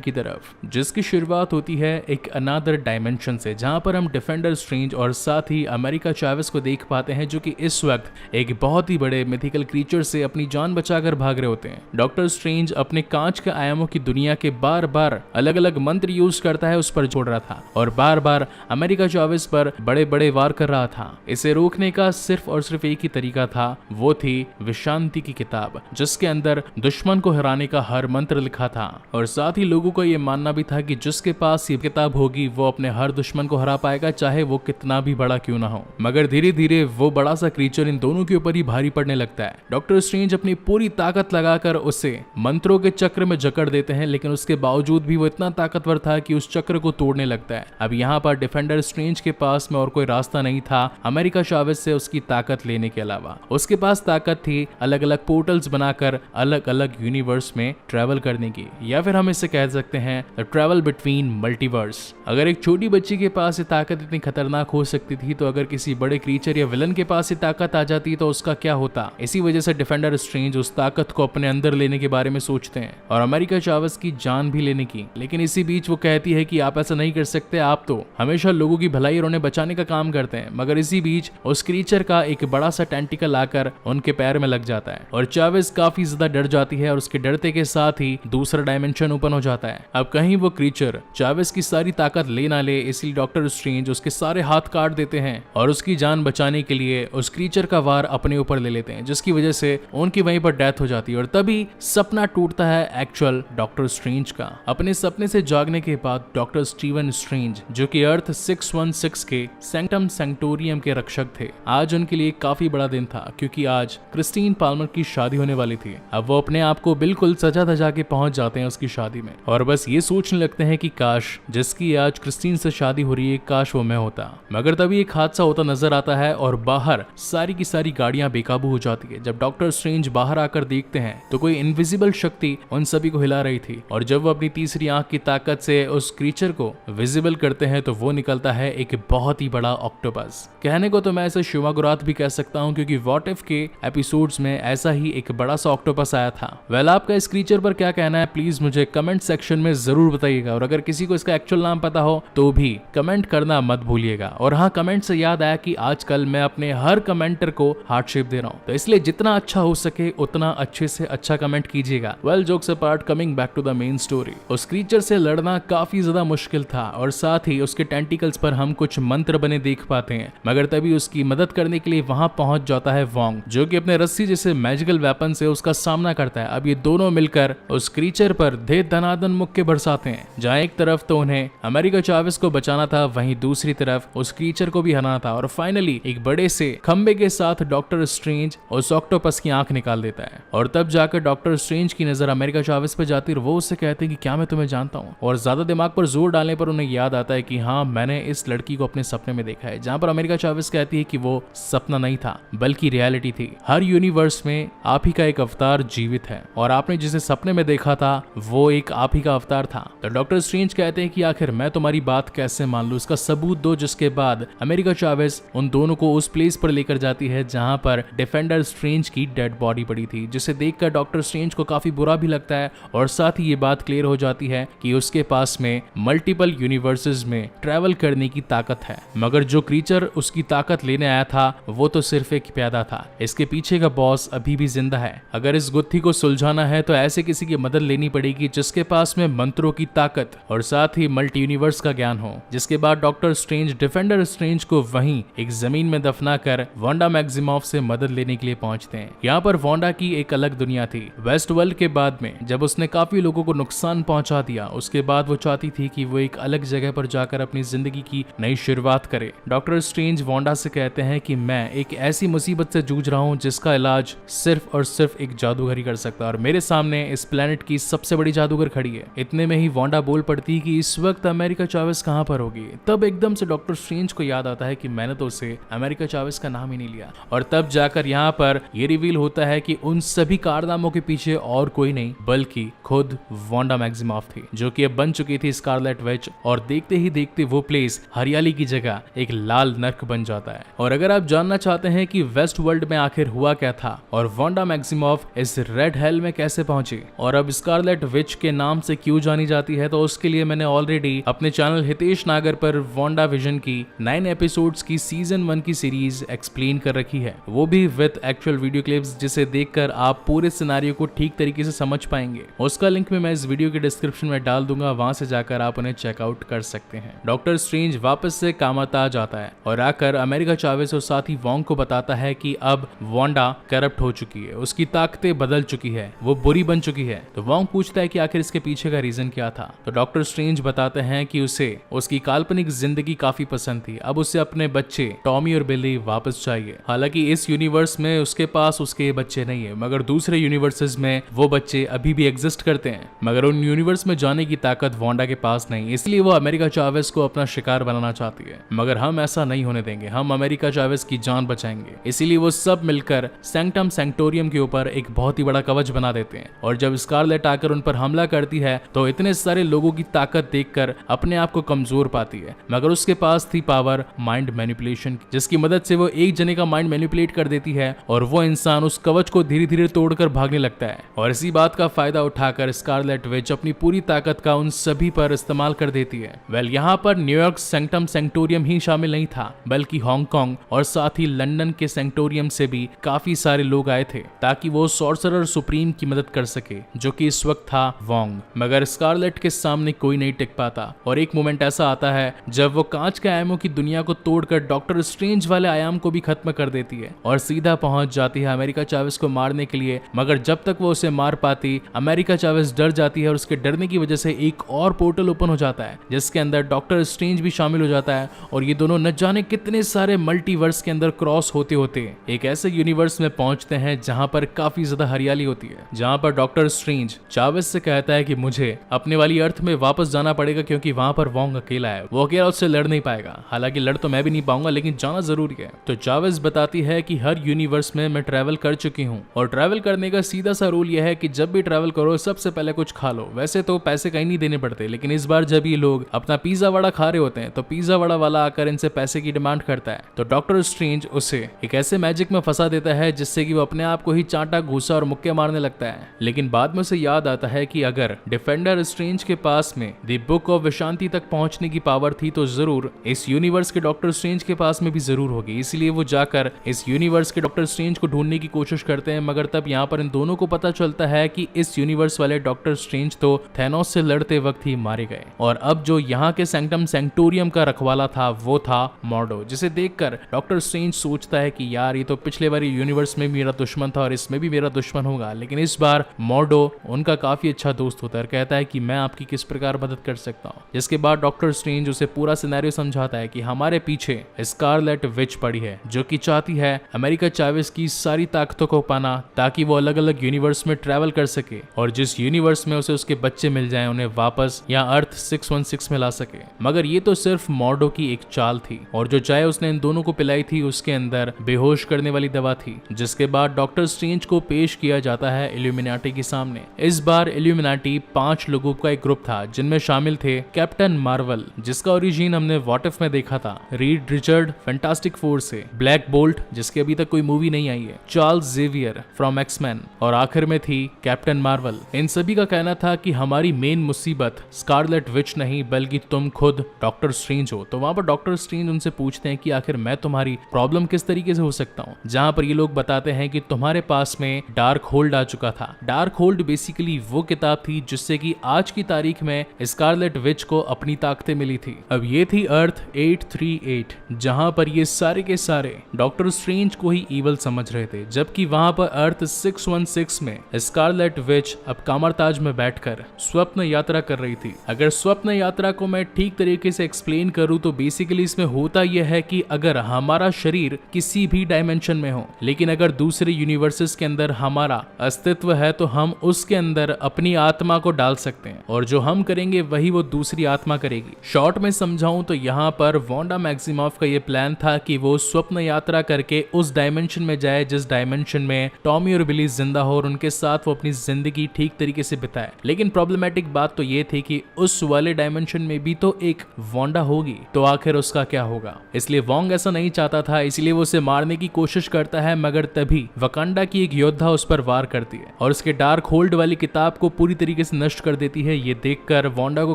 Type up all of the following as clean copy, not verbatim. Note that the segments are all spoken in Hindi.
की तरफ, जिसकी शुरुआत होती है एक अनदर डायमेंशन से, जहां पर हम डिफेंडर स्ट्रेंज और साथ ही अमेरिका चावेस को देख पाते हैं, जो कि इस वक्त एक बहुत ही बड़े मिथिकल क्रीचर से अपनी जान बचाकर भाग रहे होते हैं। डॉक्टर स्ट्रेंज अपने कांच के आयामों की दुनिया के बार बार अलग अलग मंत्र यूज करता है, उस पर जोड़ रहा था और बार बार अमेरिका चावेस पर बड़े बड़े वार कर रहा था। इसे रोकने का सिर्फ और सिर्फ एक ही तरीका था, वो थी विशांति की किताब, जिसके अंदर दुश्मन को हराने का हर मंत्र लिखा था। और साथ ही लोगों को यह मानना भी था कि जिसके पास ये किताब होगी वो अपने हर दुश्मन को हरा पाएगा, चाहे वो कितना भी बड़ा क्यों ना हो। मगर धीरे धीरे वो बड़ा सा क्रीचर इन दोनों के ऊपर ही भारी पड़ने लगता है। डॉक्टर स्ट्रेंज अपनी पूरी ताकत लगाकर उसे मंत्रों के चक्र में जकड़ देते हैं, लेकिन उसके बावजूद भी वो इतना ताकतवर था कि उस चक्र को तोड़ने लगता है। अब यहाँ पर डिफेंडर स्ट्रेंज के पास में और कोई रास्ता नहीं था अमेरिका चावेस से उसकी ताकत लेने के अलावा। उसके पास ताकत थी अलग अलग पोर्टल्स बनाकर अलग अलग यूनिवर्स में ट्रेवल करने की, या फिर हम इसे कह सकते हैं द ट्रेवल बिटवीन मल्टीवर्स। अगर एक छोटी बच्ची के पास ये ताकत इतनी खतरनाक हो सकती थी, तो अगर किसी बड़े क्रीचर या विलन के पास ये ताकत आ जाती तो उसका क्या होता। इसी वजह से डिफेंडर स्ट्रेंज उस ताकत को अपने अंदर लेने के बारे में सोचते हैं और अमेरिका चावेस की जान भी लेने की। लेकिन इसी बीच वो कहती है कि आप ऐसा नहीं कर सकते, आप तो हमेशा लोगों की भलाई और उन्हें बचाने का काम करते हैं। मगर इसी बीच उस क्रीचर का एक बड़ा सा टेंटिकल आकर उनके पैर में लग जाता है और चावेस काफी ज्यादा डर जाती है और उसके डरते के साथ ही दूसरा डायमेंशन ओपन हो जाता है। अब कहीं वो क्रीचर चावेस की सारी ताकत ले ना ले, इसलिए डॉक्टर स्ट्रेंज उसके सारे हाथ काट देते हैं और उसकी जान बचाने के लिए उस क्रीचर का वार अपने ऊपर ले लेते हैं, जिसकी वजह से उनकी वहीं पर डेथ हो जाती है। और तभी सपना टूटता है एक्चुअल डॉक्टर स्ट्रेंज का। अपने सपने से जागने के बाद डॉक्टर स्टीवन स्ट्रेंज, जो कि अर्थ 616 के सैंक्टम सैंक्टोरियम के रक्षक थे, आज उनके लिए काफी बड़ा दिन था, क्योंकि आज क्रिस्टीन पाल्मर की शादी होने वाली थी। अब वो अपने आप को बिल्कुल सजा धजा के पहुंच जाते हैं उसकी शादी में और बस ये सोचने लगते हैं कि काश जिसकी आज क्रिस्टीन से शादी हो रही है, काश वो मैं होता। मगर तभी एक हादसा होता नजर आता है और बाहर सारी की सारी गाड़ियां बेकाबू हो जाती है। जब डॉक्टर स्ट्रेंज बाहर आकर देखते हैं तो कोई इनविजिबल शक्ति उन सभी को हिला रही थी और जब वो अपनी तीसरी आंख की ताकत से उस क्रीचर को विजिबल करते हैं तो वो निकलता है एक बहुत ही बड़ा ऑक्टोपस। कहने को तो मैं इसे शिवागुरात भी कह सकता हूँ, क्योंकि व्हाट इफ के एपिसोड्स में ऐसा ही एक बड़ा सा ऑक्टोपस आया था। वेल, आपका इस क्रीचर पर क्या कहना है प्लीज मुझे कमेंट सेक्शन में जरूर बताइएगा और अगर किसी को इसका एक्चुअल नाम पता हो तो भी कमेंट करना मत भूलिएगा। और हाँ, कमेंट से याद आया कि आजकल मैं अपने हर कमेंटर को हार्ट शेप दे रहा हूँ, तो इसलिए जितना अच्छा हो सके उतना अच्छे से अच्छा कमेंट कीजिएगा। Well, jokes apart, coming back to the main story. उस क्रीचर से लड़ना काफी ज्यादा मुश्किल था और साथ ही उसके टेंटिकल्स पर हम कुछ मंत्र बने देख पाते हैं। मगर तभी उसकी मदद करने के लिए वहां पहुंच जाता है वोंग, जो कि अपने रस्सी जैसे मैजिकल वेपन से उसका सामना करता है। अब ये दोनों मिलकर उस क्रीचर पर धे धनाधन मुक्के बरसाते हैं, जहां एक तरफ तो उन्हें अमेरिका चावेस को बचाना था, वहीं दूसरी तरफ उस क्रीचर को भी हराना था। और फाइनली एक बड़े से खंबे के साथ डॉक्टर स्ट्रेंज उस ऑक्टोपस की आंख निकाल देता है और तब जाकर डॉक्टर स्ट्रेंज की नजर अमेरिका चावेस पर जाती है। वो उससे कहते हैं कि क्या मैं तुम्हें जानता हूँ, और ज्यादा दिमाग पर जोर डालने पर उन्हें याद आता है कि हाँ, मैंने इस लड़की को अपने सपने में देखा है। जहां पर अमेरिका चावेस कहती है कि वो सपना नहीं था बल्कि रियलिटी थी। हर यूनिवर्स में आप ही का एक अवतार जीवित है और आपने जिसे सपने में देखा था वो एक आप ही का अवतार था। तो डॉक्टर स्ट्रेंज कहते हैं कि आखिर मैं तुम्हारी बात कैसे मान लूं, इसका सबूत दो। जिसके बाद अमेरिका चावेस उन दोनों को उस प्लेस पर लेकर जाती है जहां पर डिफेंडर स्ट्रेंज की डेड बॉडी पड़ी थी, जिसे देखकर डॉक्टर स्ट्रेंज को काफी बुरा भी लगता है और साथ ही ये बात क्लियर हो जाती है कि उसके पास में मल्टीपल यूनिवर्सेस में ट्रैवल करने की ताकत है। मगर जो क्रीचर उसकी ताकत लेने आया था वो तो सिर्फ एक प्यादा था, इसके पीछे का बॉस अभी भी जिंदा है। अगर इस गुत्थी को सुलझाना है तो ऐसे किसी की मदद लेनी पड़ेगी जिसके पास में मंत्रों की ताकत और साथ ही मल्टी यूनिवर्स का ज्ञान हो। जिसके बाद डॉक्टर स्ट्रेंज डिफेंडर स्ट्रेंज को वहीं एक जमीन में दफना कर वांडा मैक्सिमॉफ से मदद लेने के लिए पहुंचते हैं। यहाँ पर वांडा की एक अलग दुनिया थी। वेस्ट वर्ल्ड के बाद में जब उसने काफी लोगों को नुकसान पहुंचा दिया, उसके बाद वो चाहती थी कि वो एक अलग जगह पर जाकर अपनी जिंदगी की नई शुरुआत करे। डॉक्टर स्ट्रेंज वांडा से कहते हैं कि मैं एक ऐसी मुसीबत से जूझ रहा हूँ जिसका इलाज सिर्फ और सिर्फ एक जादूगर ही कर सकता है और मेरे सामने इस प्लेनेट की सबसे बड़ी जादूगर खड़ी है। इतने में ही वांडा बोल पड़ती कि इस वक्त अमेरिका चावेस कहाँ पर होगी। तब एकदम से डॉक्टर स्ट्रेंज को याद आता है कि मैंने तो उसे अमेरिका चावेस का नाम ही नहीं लिया और तब जाकर यहाँ पर ये रिवील होता है कि उन सभी कारनामों के पीछे और कोई नहीं बल्कि खुद वांडा मैक्सिमॉफ थी, जो कि अब बन चुकी थी स्कारलेट विच। और देखते ही देखते वो प्लेस हरियाली की जगह एक लाल नर्क बन जाता है। और अगर आप जानना चाहते हैं कि वेस्ट वर्ल्ड में आखिर हुआ क्या था और वांडा मैक्सिमॉफ इस रेड हेल में कैसे पहुंची और अब स्कारलेट विच के नाम से क्यों जानी जाती है, तो उसके लिए मैंने ऑलरेडी अपने चैनल हितेश नागर पर वांडा विजन की 9 एपिसोड्स की सीजन 1 की सीरीज एक्सप्लेन कर रखी है, वो भी विद एक्चुअल वीडियो क्लिप्स, जिसे देखकर आप पूरे सिनेरियो को ठीक तरीके से समझ पाएंगे। उसका लिंक भी मैं इस वीडियो के डिस्क्रिप्शन में डाल दूंगा, वहां से जाकर आप उन्हें चेकआउट कर सकते हैं। डॉक्टर स्ट्रेंज वापस से कामाता जाता है और आकर अमेरिका चावेस और साथ ही वोंग को बताता है कि अब वांडा करप्ट हो चुकी है, उसकी ताकतें बदल चुकी है, वो बुरी बन चुकी है। तो वोंग पूछता है कि आखिर इसके पीछे का रीजन क्या था। तो डॉक्टर स्ट्रेंज बताते हैं कि उसे उसकी काल्पनिक जिंदगी काफी पसंद थी, अब उसे अपने बच्चे टॉमी और बिली वापस चाहिए। हालांकि इस यूनिवर्स में उसके पास उसके बच्चे नहीं है, मगर दूसरे यूनिवर्सेस में वो बच्चे अभी भी एग्जिस्ट करते हैं, मगर उन यूनिवर्स में जाने की ताकत वांडा के पास नहीं, इसलिए वो अमेरिका चावेस को अपना शिकार बनाना चाहती है। मगर हम ऐसा नहीं होने देंगे, हम अमेरिका चावेस की जान बचाएंगे। इसीलिए वो सब मिलकर सैंक्टम सैंक्टोरियम के ऊपर एक बहुत ही बड़ा कवच बना देते हैं, और जब स्कारलेट आकर उन पर हमला करती है तो इतने सारे लोगों की ताकत देखकर अपने आप को कमजोर पाती है। मगर उसके पास थी पावर माइंड मैनिपुलेशन की, जिसकी मदद से वो एक जने का माइंड मैनिपुलेट कर देती है और वो इंसान उस कवच को धीरे धीरे तोड़कर भागने लगता है। और इसी बात का फायदा उठाकर स्कारलेट विच अपनी पूरी ताकत का उन सभी पर इस्तेमाल कर देती है। वेल, यहाँ पर न्यूयॉर्क सैंक्टम सैंक्टोरियम ही शामिल नहीं था, बल्कि हांगकांग और साथ ही लंदन के सैंक्टोरियम से भी काफी सारे लोग आए थे, ताकि वो सॉर्सरर सुप्रीम की मदद कर सके, जो कि इस वक्त था वोंग। मगर स्कारलेट के सामने कोई नहीं टिक पाता, और एक मोमेंट ऐसा आता है जब वो कांच के आयामों की दुनिया को तोड़कर डॉक्टर स्ट्रेंज वाले आयाम को भी खत्म कर देती है और सीधा पहुंच जाती है अमेरिका चावेस को मारने के लिए। मगर जब तक वो उसे मार पाती, अमेरिका चावेस डर जाती है और उसके डरने की वजह से एक और पोर्टल ओपन हो जाता है, जिसके अंदर डॉक्टर स्ट्रेंज भी शामिल हो जाता है, और ये दोनों न जाने कितने सारे मल्टीवर्स के अंदर क्रॉस होते होते एक ऐसे यूनिवर्स में पहुंचते हैं जहां पर काफी ज्यादा हरियाली होती है, जहां पर डॉक्टर स्ट्रेंज चावेस से कहता है कि मुझे अपने वाली अर्थ में वापस जाना पड़ेगा, क्योंकि वहां पर वोंग अकेला है, वो अकेला उससे लड़ नहीं पाएगा। हालांकि लड़ तो मैं भी नहीं पाऊंगा, लेकिन जाना जरूरी है। तो चावेस बताती है कि हर यूनिवर्स में मैं ट्रैवल कर चुकी हूँ, और ट्रैवल करने का सीधा सा रूल यह है कि जब भी ट्रैवल करो सबसे पहले कुछ खा लो। वैसे तो पैसे कहीं नहीं देने पड़ते, लेकिन इस बार जब ये लोग अपना पिज्जा वड़ा खा रहे होते हैं तो पिज्जा वड़ा वाला आकर इनसे पैसे की डिमांड करता है। तो डॉक्टर स्ट्रेंज उसे एक ऐसे मैजिक में फंसा देता है जिससे कि वो अपने आप को ही चांटा घूसा और मुक्के मारने लगता है। लेकिन बाद में उसे याद आता है कि अगर डिफेंडर स्ट्रेंज के पास में द बुक ऑफ विशांति तक पहुंचने की पावर थी, तो जरूर इस यूनिवर्स के डॉक्टर स्ट्रेंज के पास में भी जरूर होगी। इसलिए वो जाकर इस यूनिवर्स के डॉक्टर स्ट्रेंज को ढूंढने की कोशिश करते हैं। मगर तब यहाँ पर इन दोनों को पता चलता है कि इस यूनिवर्स वाले डॉक्टर स्ट्रेंज तो थैनोस से लड़ते वक्त ही मारे गए, और अब जो यहाँ के सैंक्टम सैंक्टोरियम का रखवाला था वो था मॉर्डो, जिसे देखकर डॉक्टर स्ट्रेंज सोचता है कि यार ये तो पिछले बार यूनिवर्स में मेरा दुश्मन था और इसमें भी मेरा दुश्मन होगा, लेकिन इस बार मॉर्डो उनका काफी अच्छा दोस्त होता है। कहता है कि मैं आपकी किस प्रकार मदद कर सकता हूँ। जिसके बाद डॉक्टर स्ट्रेंज उसे पूरा सिनेरियो समझाता है कि हमारे पीछे स्कारलेट विच पड़ी है, जो कि चाहती है अमेरिका चावेस की सारी ताकतों को पाना, ताकि वो अलग अलग यूनिवर्स में ट्रैवल कर सके, और जिस यूनिवर्स में उसे उसके बच्चे मिल जाएं उन्हें वापस यहाँ अर्थ 616 में ला सके। मगर ये तो सिर्फ मॉर्डो की एक चाल थी, और जो चाय उसने इन दोनों को पिलाई थी उसके अंदर बेहोश करने वाली दवा थी। जिसके बाद डॉक्टर स्ट्रेंज को पेश किया जाता है इल्यूमिनाटी के सामने। इस बार इल्यूमिनाटी 5 लोगों का एक ग्रुप था, जिनमें शामिल थे कैप्टन मार्वल, जिसका ओरिजिन हमने व्हाट इफ में देखा था, रीड रिचर्ड फैंटास्टिक फोर से, ब्लैक बोल्ट जिसकी अभी तक कोई मूवी नहीं आई है, चार्ल्स जेवियर फ्रॉम एक्समैन, और आखिर में थी कैप्टन मार्वल। इन सभी का कहना था कि हमारी मेन मुसीबत स्कारलेट विच नहीं बल्कि तुम खुद डॉक्टर स्ट्रेंज हो। तो वहां पर डॉक्टर स्ट्रेंज उनसे पूछते हैं कि आखिर मैं तुम्हारी प्रॉब्लम किस तरीके से हो सकता हूँ, जहां पर ये लोग बताते हैं कि तुम्हारे पास में डार्क होल्ड आ चुका था। डार्क होल्ड बेसिकली वो किताब थी जिससे कि आज की तारीख में स्कारलेट विच को अपनी ताकतें मिली थी। अब ये थी अर्थ 838, जहां पर ये सारे के सारे डॉक्टर स्ट्रेंज को ही ईवल समझ रहे थे, जबकि वहां पर अर्थ 616 में स्कारलेट विच अब कामरताज में बैठकर स्वप्न यात्रा कर रही थी। अगर स्वप्न यात्रा को मैं ठीक तरीके से एक्सप्लेन करूं तो बेसिकली इसमें होता यह है कि अगर हमारा शरीर किसी भी डायमेंशन में हो, लेकिन अगर दूसरे यूनिवर्सेस के अंदर हमारा अस्तित्व है, तो हम उसके अंदर अपनी आत्मा को डाल सकते हैं, और जो हम करेंगे वही वो दूसरी आत्मा करेगी। शॉर्ट में समझाऊं तो यहाँ पर वांडा मैक्सिमॉफ का ये प्लान था कि वो स्वप्न यात्रा करके उस डायमेंशन में जाए जिस डायमेंशन में टॉमी और बिली जिंदा हो, और उनके साथ वो अपनी जिंदगी ठीक तरीके से बिताए। लेकिन प्रॉब्लमेटिक बात तो ये थी कि उस वाले डायमेंशन में भी तो एक वांडा होगी, तो आखिर उसका क्या होगा। इसलिए वोंग ऐसा नहीं चाहता था, इसलिए वो उसे मारने की कोशिश करता है। मगर तभी वकांडा की एक योद्धा उस पर वार करती है और उसके डार्क होल्ड वाली किताब को पूरी तरीके तरीके से नष्ट कर देती है। ये देखकर वांडा को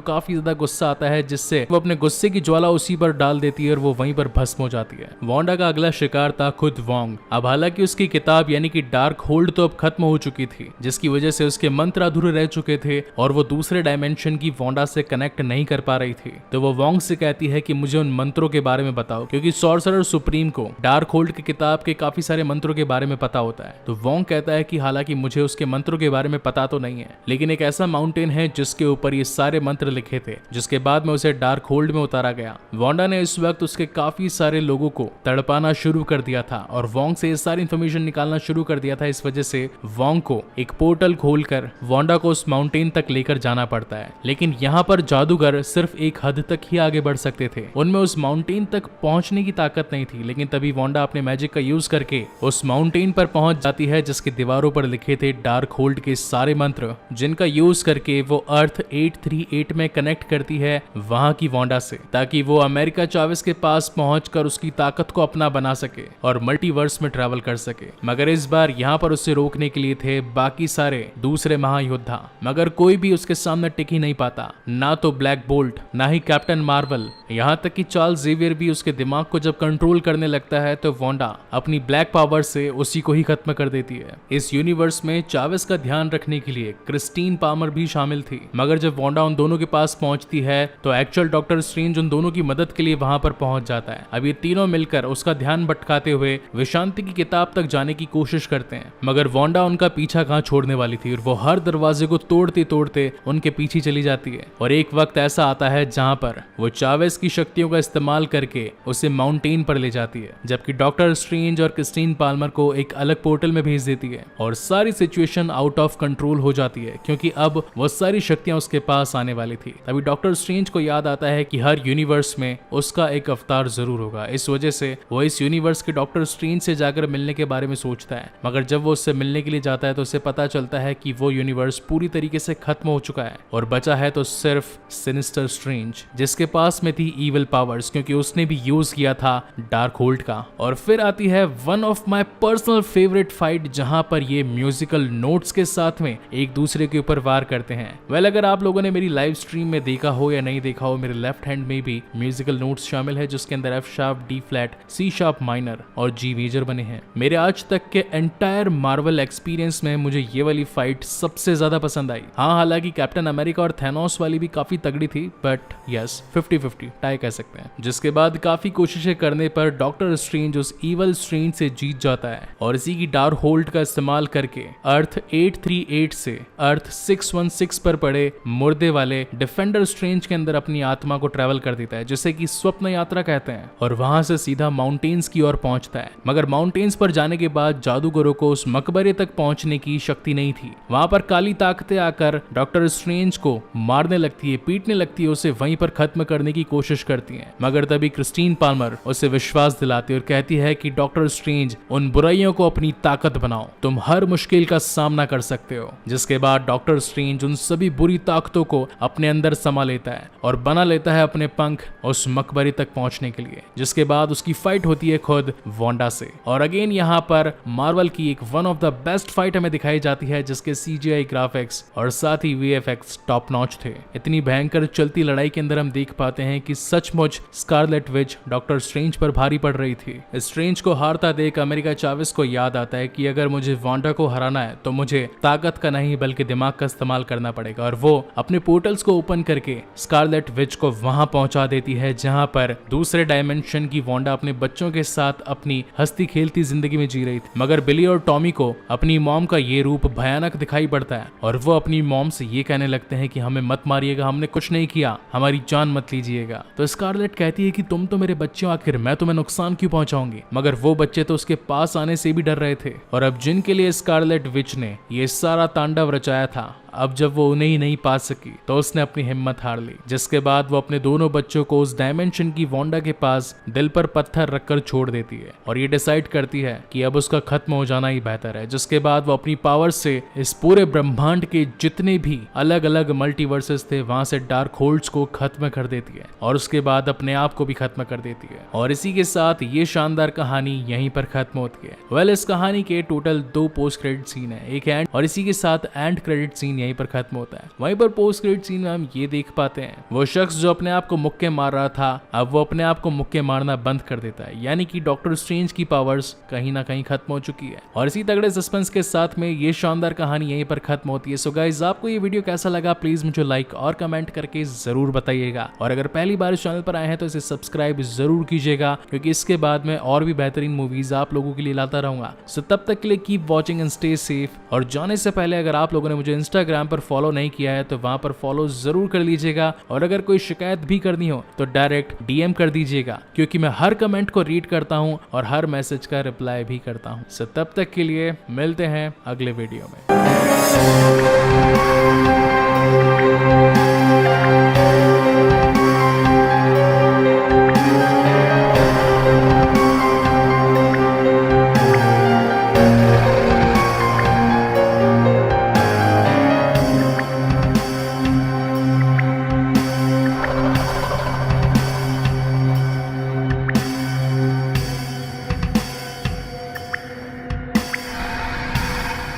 काफी ज्यादा गुस्सा आता है, जिससे वो अपने गुस्से की ज्वाला उसी पर डाल देती है और वो वहीं पर भस्म हो जाती है। वांडा का अगला शिकार था खुद वोंग। अब हालांकि उसकी किताब यानी कि डार्क होल्ड तो अब खत्म हो चुकी थी, जिसकी वजह से उसके मंत्र अधूरे रह चुके थे और वो दूसरे डायमेंशन की वांडा से कनेक्ट नहीं कर पा रही थी। तो वो वोंग से कहती है कि मुझे उन मंत्रों के बारे में बताओ, क्योंकि सॉर्सरर सुप्रीम को डार्क होल्ड की किताब के काफी सारे मंत्रों के बारे में पता होता है। तो वोंग कहता है कि हालांकि मुझे उसके मंत्रों के बारे में पता तो नहीं है, लेकिन एक ऐसा माउंटेन है जिसके ऊपर ये सारे मंत्र लिखे थे, जिसके बाद में उसे डार्क होल्ड में उतारा गया। वांडा ने इस वक्त उसके काफी सारे लोगों को तड़पाना शुरू कर दिया था और वोंग से ये सारी इंफॉर्मेशन निकालना शुरू कर दिया था। इस वजह से वोंग को एक पोर्टल खोलकर वांडा को उस माउंटेन तक लेकर जाना पड़ता है। लेकिन यहाँ पर जादूगर सिर्फ एक हद तक ही आगे बढ़ सकते थे, उनमें उस माउंटेन तक पहुंचने की ताकत नहीं थी। लेकिन तभी वांडा अपने मैजिक का यूज करके उस माउंटेन पर पहुंच जाती है, जिसके दीवारों पर लिखे थे डार्क होल्ड के सारे मंत्र, जिनका यूज करके वो अर्थ 838 में कनेक्ट करती है वहां की वांडा से, ताकि वो अमेरिका चावेस के पास पहुंचकर उसकी ताकत को अपना बना सके और मल्टीवर्स में ट्रैवल कर सके। मगर इस बार यहाँ पर उसे रोकने के लिए थे बाकी सारे दूसरे महायोद्धा, मगर कोई भी उसके सामने टिक ही नहीं पाता, ना तो ब्लैक बोल्ट, ना ही कैप्टन मार्वल, यहाँ तक कि चार्ल्स जेवियर भी उसके दिमाग को जब कंट्रोल करने लगता है तो वांडा अपनी ब्लैक पावर से उसी को ही खत्म कर देती है। इस यूनिवर्स में चावेस का ध्यान रखने के लिए क्रिस्टीन पाल्मर भी शामिल थी, मगर जब वांडा उन दोनों के पास पहुंचती है तो एक्चुअल डॉक्टर स्ट्रेंज उन दोनों की मदद के लिए वहां पर पहुंच जाता है। अब ये तीनों मिलकर उसका ध्यान भटकाते हुए विशांति की किताब तक जाने की कोशिश करते हैं, मगर वांडा उनका पीछा कहां छोड़ने वाली थी और वो हर दरवाजे को तोड़ते तोड़ते उनके पीछे चली जाती है। और एक वक्त ऐसा आता है जहां पर वो चावेस की शक्तियों का इस्तेमाल करके उसे माउंटेन पर ले जाती है, जबकि डॉक्टर स्ट्रेंज और क्रिस्टीन पाल्मर को एक अलग पोर्टल में भेज देती है और सारी सिचुएशन आउट ऑफ कंट्रोल हो जाती है, क्योंकि अब वो सारी शक्तियां उसके पास आने वाली थी। तभी डॉक्टर स्ट्रेंज को याद आता है कि हर यूनिवर्स में उसका एक अवतार जरूर होगा। इस वजह से वो इस यूनिवर्स के डॉक्टर स्ट्रेंज से जाकर मिलने के बारे में सोचता है, मगर जब वो उससे मिलने के लिए जाता है तो उसे पता चलता है कि वो यूनिवर्स पूरी तरीके से खत्म हो चुका है और बचा है तो सिर्फ सिनिस्टर स्ट्रेंज, जिसके पास में थी इविल पावर्स, क्योंकि उसने भी यूज किया था डार्क होल्ड का। और फिर आती है one of my personal favourite fight, जहां पर ये म्यूजिकल नोट्स के साथ में एक दूसरे के ऊपर वार करते हैं। अगर आप लोगों ने मेरी लाइव स्ट्रीम में देखा हो या नहीं देखा हो, मेरे लेफ्ट हैंड में भी म्यूजिकल नोट्स शामिल है, जिसके अंदर F sharp, D flat, C sharp minor और जी मेजर बने हैं। मेरे आज तक के एंटायर मार्वल एक्सपीरियंस में मुझे ये वाली फाइट सबसे ज्यादा पसंद आई। हाँ, हालांकि कैप्टन अमेरिका और थैनोस वाली भी काफी तगड़ी थी, बट यस 50-50 टाई कह सकते हैं। जिसके बाद काफी कोशिशें करने पर डॉक्टर स्ट्रेंज उस इवल स्ट्रेंज से जीत जाता है और इसी की डार्क होल्ड का इस्तेमाल करके अर्थ 838 से अर्थ 616 पर पड़े मुर्दे वाले डिफेंडर स्ट्रेंज के अंदर अपनी आत्मा को ट्रैवल कर देता है, जिसे कि स्वप्न यात्रा कहते हैं, और वहां से सीधा माउंटेन्स की ओर पहुंचता है। मगर माउंटेन्स पर जाने के बाद जादूगरों को उस मकबरे तक पहुंचने की शक्ति नहीं थी। वहां पर काली ताकतें आकर डॉक्टर स्ट्रेंज को मारने लगती है, पीटने लगती है, उसे वहीं पर खत्म करने की कोशिश करती है। मगर तभी क्रिस्टीन पाल्मर उसे विश्वास दिलाती है और कहती है कि डॉक्टर स्ट्रेंज, उन बुराइयों को अपनी ताकत बनाओ, तुम हर मुश्किल का सामना कर सकते हो। जिसके बाद डॉक्टर स्ट्रेंज उन सभी बुरी ताकतों को अपने अंदर समा लेता है और बना लेता है अपने पंख उस मकबरे तक पहुंचने के लिए। जिसके बाद उसकी फाइट होती है खुद वांडा से। और अगेन यहाँ पर मार्वल की एक one of the best fight हमें दिखाई जाती है, जिसके CGI ग्राफिक्स और साथ ही VFX टॉप नॉच थे। इतनी भयंकर चलती लड़ाई के अंदर हम देख पाते हैं कि सचमुच स्कारलेट विच डॉक्टर स्ट्रेंज पर भारी पड़ रही थी। स्ट्रेंज को हारता देख अमेरिका चावेस को याद आता है कि अगर मुझे वांडा को हराना है तो मुझे ताकत का नहीं बल्कि दिमाग का इस्तेमाल करना पड़ेगा, और वो अपने पोर्टल्स को ओपन करके स्कारलेट विच को वहां पहुंचा देती है जहां पर दूसरे डायमेंशन की वांडा अपने बच्चों के साथ अपनी हंसती खेलती जिंदगी में जी रही थी। मगर बिली और टॉमी को अपनी मॉम का ये रूप भयानक दिखाई पड़ता है और वो अपनी मॉम से ये कहने लगते हैं कि हमें मत मारिएगा, हमने कुछ नहीं किया, हमारी जान मत लीजिएगा। तो स्कारलेट कहती है कि तुम तो मेरे बच्चे हो, आखिर मैं तुम्हें नुकसान क्यों पहुंचाऊंगी। मगर वो बच्चे तो उसके पास आने से भी डर रहे थे, और अब जिनके लिए स्कारलेट विच ने ये सारा तांडव रचाया था, अब जब वो उन्हें ही नहीं पा सकी तो उसने अपनी हिम्मत हार ली। जिसके बाद वो अपने दोनों बच्चों को उस डायमेंशन की वांडा के पास दिल पर पत्थर रखकर छोड़ देती है और ये डिसाइड करती है कि अब उसका खत्म हो जाना ही बेहतर है। जिसके बाद वो अपनी पावर से इस पूरे ब्रह्मांड के जितने भी अलग अलग मल्टीवर्सेस थे वहां से डार्क होल्ड्स को खत्म कर देती है और उसके बाद अपने आप को भी खत्म कर देती है। और इसी के साथ ये शानदार कहानी यहीं पर खत्म होती है। इस कहानी के टोटल 2 पोस्ट क्रेडिट सीन है, एक एंड और इसी के साथ एंड क्रेडिट सीन सीन यहीं पर खत्म होता है। वहीं पर पोस्ट क्रेडिट सीन में हम ये देख पाते हैं वो शख्स जो अपने आप को मुक्के मार रहा था अब वो अपने आप को मुक्के मारना बंद कर देता है, यानी कि डॉक्टर स्ट्रेंज की पावर्स कहीं ना कहीं खत्म हो चुकी है। और इसी तगड़े सस्पेंस के साथ में ये शानदार कहानी यहीं पर खत्म होती है। सो गाइस, आपको ये वीडियो कैसा लगा प्लीज मुझे लाइक और कमेंट करके जरूर बताइएगा। और अगर पहली बार इस चैनल पर आए हैं तो इसे सब्सक्राइब जरूर कीजिएगा, क्योंकि इसके बाद में और भी बेहतरीन मूवीज आप लोगों के लिए लाता रहूंगा। सो तब तक के लिए keep watching and stay safe. और जाने से पहले अगर आप लोगों ने मुझे इंस्टाग्राम पर फॉलो नहीं किया है तो वहां पर फॉलो जरूर कर लीजिएगा। और अगर कोई शिकायत भी करनी हो तो डायरेक्ट डीएम कर दीजिएगा, क्योंकि मैं हर कमेंट को रीड करता हूं और हर मैसेज का रिप्लाई भी करता हूं। सो तब तक के लिए मिलते हैं अगले वीडियो में।